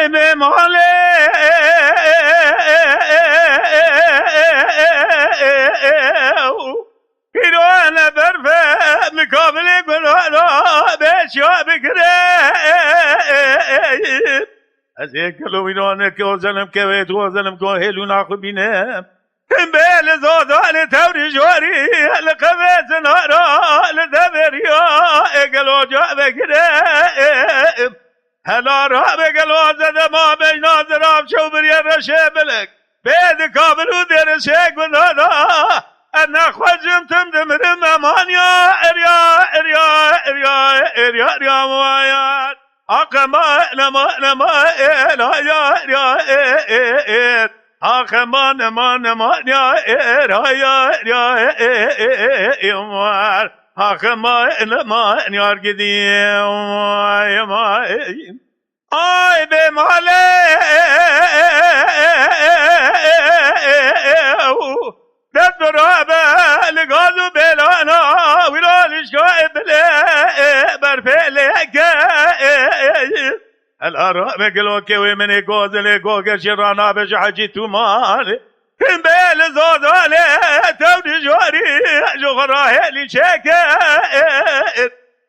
به مال پیران برفه مکابل گناه بشیا بکره از یک کلو ایرانه که وزنم که وید وزنم که هلو ناخو بینم بل زادان توری جواری لقبت نارا لدبریا اگلو جا بگره هلا را بگلو زده ما بین ناظرام شو بریا رشه بلک بید کابلو درشه گنادا انا خوزم تم دمرم امانیا اریا اریا اریا اریا اریا موایات اقما نما الا یا ار اقما نما یا اموار اقما نما یار گدیم آی به ماله دست برابه لگازو بلانا ویرانش گاه بله برفله که الارا بگلو که وی منی گازله گوگرش رانا بش حجی تو مال این بیل زاداله تونی جواری جغراه لی چکه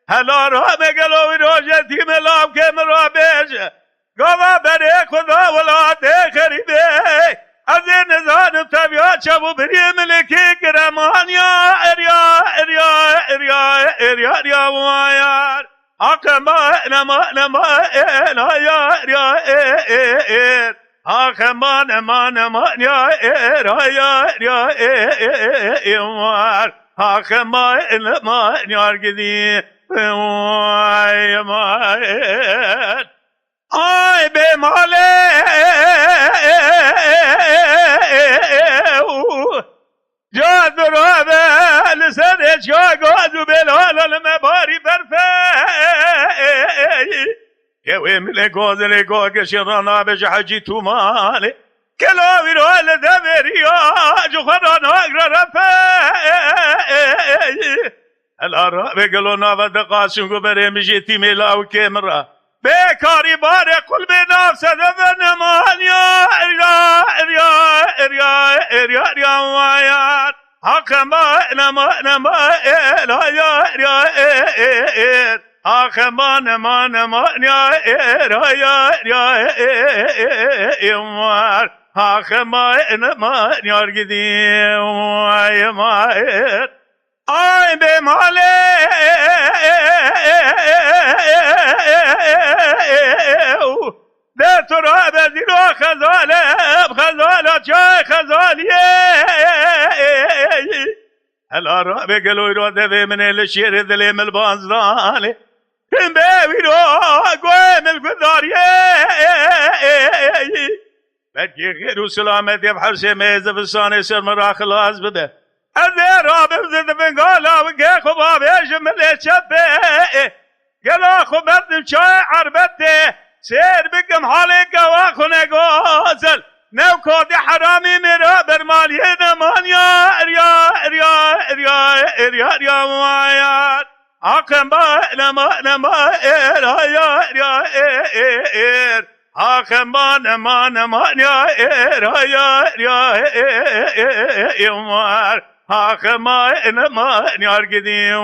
الارا بگلو وی روشه تیم لام که مرا بشه گاوا بره خدا ولاده خریبه از این نزانم طبیعت شبو بری ملکی گرمانیا اریا اریا اریا اریا اریا موایار اقما نما الا یا ار اقما نما یا اریا اموار اقما نما یار گدی آی به ماله جا درابه لسر اشگاه گازو بلال مباری برفه که وی من گازل گاگش رانا بش حجی تو ماله کلاوی رو لدبری جو خرانا اگر رفه الارا بگلو ناود قاسم گو بره میشه تیمی لاو که مرا بیکاری باره قلب نفسده و نمانیا اریا موایات حقما نما الا یا حقما نما یا اموار حقما نما یار گدیم آی به ماله ده تو را بزیرو خزاله چای خزالیه هلا را بگلوی رو دوی منه لشیر دلی مل بانزدانه این بیوی رو گوه مل گذاریه بکی غیر و سلامتی بحرس میزه بسانه سر مرا خلاص بده از را بزد بنگالا و گه خوبا بیش مل چپه گلا خوبت چای عربته سیر بکم حالی گوا خونه گازل نو کودی حرامی میرا برمالی نمانیا اریا موایات اقما نما اریا اقما نما یا اموار اقما نما یار گدیم